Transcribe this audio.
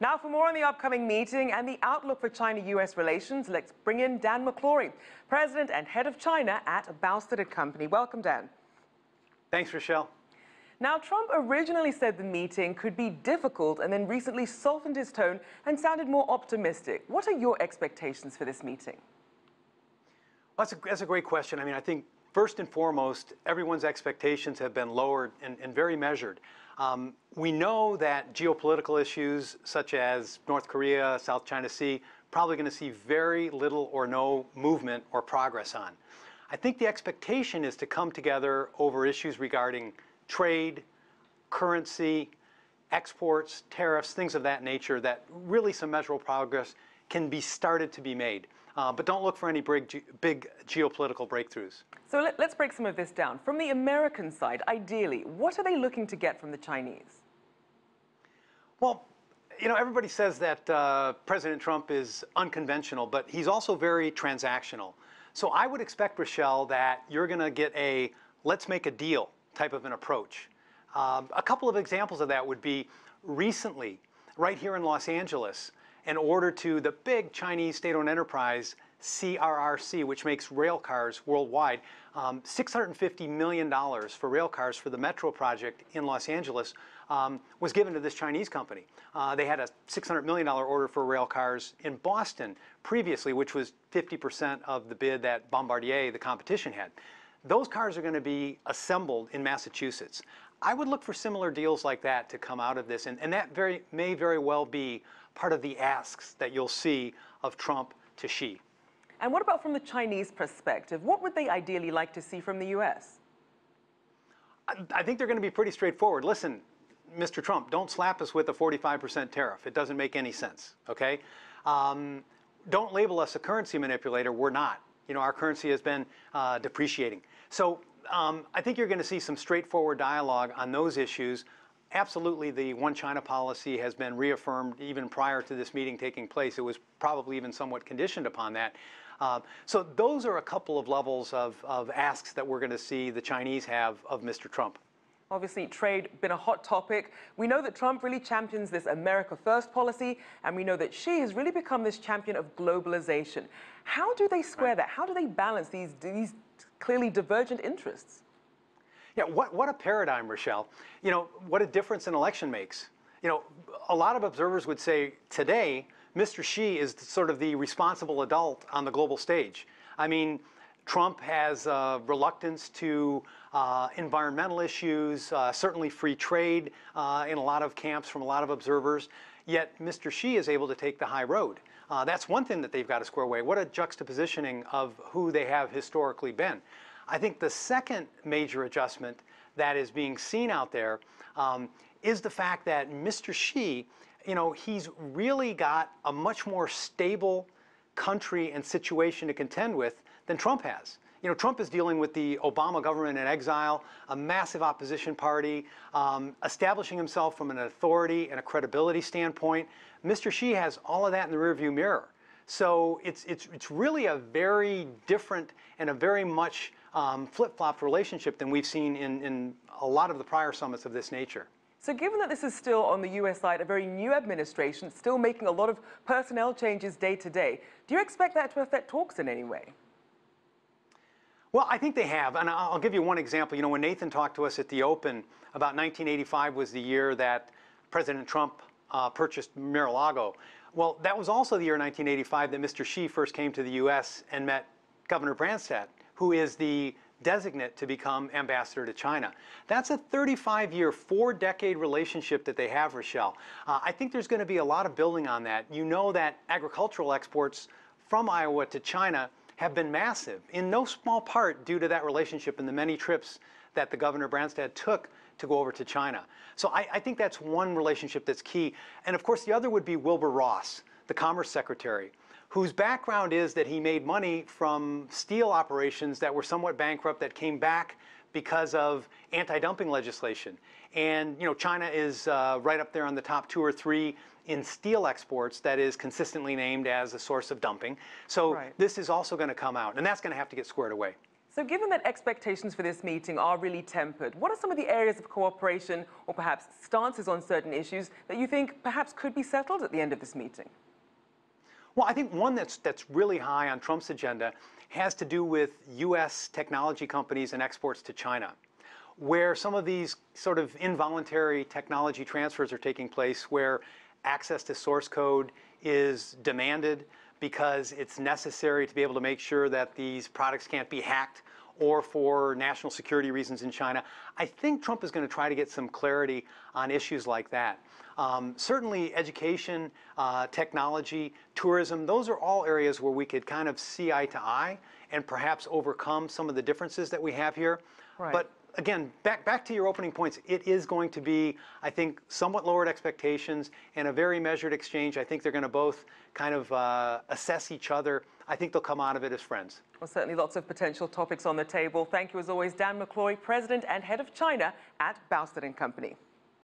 Now, for more on the upcoming meeting and the outlook for China-U.S. relations, let's bring in Dan McClory, President and Head of China at Boustead Company. Welcome, Dan. Thanks, Rachelle. Now, Trump originally said the meeting could be difficult and then recently softened his tone and sounded more optimistic. What are your expectations for this meeting? Well, that's a great question. I mean, I think first and foremost, everyone's expectations have been lowered and very measured. We know that geopolitical issues such as North Korea, South China Sea, probably going to see very little or no movement or progress on. I think the expectation is to come together over issues regarding trade, currency, exports, tariffs, things of that nature, that really some measurable progress can be started to be made. But don't look for any big geopolitical breakthroughs. So let's break some of this down. From the American side, ideally, what are they looking to get from the Chinese? Well, you know, everybody says that President Trump is unconventional, but he's also very transactional. So I would expect, Rachelle, that you're going to get a let's make a deal type of an approach. A couple of examples of that would be recently, right here in Los Angeles, an order to the big Chinese state-owned enterprise, CRRC, which makes rail cars worldwide, $650 million for rail cars for the Metro project in Los Angeles was given to this Chinese company. They had a $600 million order for rail cars in Boston previously, which was 50% of the bid that Bombardier, the competition, had. Those cars are going to be assembled in Massachusetts. I would look for similar deals like that to come out of this, and that may very well be part of the asks that you'll see of Trump to Xi. And what about from the Chinese perspective? What would they ideally like to see from the U.S.? I think they're going to be pretty straightforward. Listen, Mr. Trump, don't slap us with a 45% tariff. It doesn't make any sense, okay? Don't label us a currency manipulator. We're not. You know, our currency has been depreciating. So I think you're going to see some straightforward dialogue on those issues. Absolutely, the one China policy has been reaffirmed even prior to this meeting taking place. It was probably even somewhat conditioned upon that. So those are a couple of levels of asks that we're going to see the Chinese have of Mr. Trump. Obviously, trade been a hot topic. We know that Trump really champions this America First policy, and we know that Xi has really become this champion of globalization. How do they square that? How do they balance these clearly divergent interests? Yeah, what a paradigm, Rachelle. You know, what a difference an election makes. You know, a lot of observers would say today, Mr. Xi is sort of the responsible adult on the global stage. I mean, Trump has reluctance to environmental issues, certainly free trade in a lot of camps from a lot of observers, yet Mr. Xi is able to take the high road. That's one thing that they've got to square away. What a juxtapositioning of who they have historically been. I think the second major adjustment that is being seen out there is the fact that Mr. Xi, you know, he's really got a much more stable country and situation to contend with than Trump has. You know, Trump is dealing with the Obama government in exile, a massive opposition party, establishing himself from an authority and a credibility standpoint. Mr. Xi has all of that in the rearview mirror. So it's really a very different and a very much flip-flopped relationship than we've seen in a lot of the prior summits of this nature. So given that this is still, on the U.S. side, a very new administration, still making a lot of personnel changes day to day, do you expect that to affect talks in any way? Well, I think they have, and I'll give you one example. You know, when Nathan talked to us at the Open, about 1985 was the year that President Trump purchased Mar-a-Lago. Well, that was also the year 1985 that Mr. Xi first came to the U.S. and met Governor Boustead, who is the designate to become ambassador to China. That's a 35-year, 4-decade relationship that they have, Rachelle. I think there's going to be a lot of building on that. You know that agricultural exports from Iowa to China have been massive, in no small part due to that relationship and the many trips that the Governor Boustead took to go over to China. So I think that's one relationship that's key. And of course, the other would be Wilbur Ross, the Commerce Secretary, whose background is that he made money from steel operations that were somewhat bankrupt that came back because of anti-dumping legislation. And you know, China is right up there on the top 2 or 3 in steel exports that is consistently named as a source of dumping. So this is also going to come out, and that's going to have to get squared away. So given that expectations for this meeting are really tempered, what are some of the areas of cooperation or perhaps stances on certain issues that you think perhaps could be settled at the end of this meeting? Well, I think one that's really high on Trump's agenda has to do with U.S. technology companies and exports to China, where some of these sort of involuntary technology transfers are taking place, where access to source code is demanded because it's necessary to be able to make sure that these products can't be hacked or for national security reasons in China. I think Trump is going to try to get some clarity on issues like that. Certainly education, technology, tourism, those are all areas where we could kind of see eye to eye and perhaps overcome some of the differences that we have here. Right. But again, back to your opening points, it is going to be, I think, somewhat lowered expectations and a very measured exchange. I think they're going to both kind of assess each other. I think they'll come out of it as friends. Well, certainly lots of potential topics on the table. Thank you, as always, Dan McClory, President and Head of China at Boustead Company.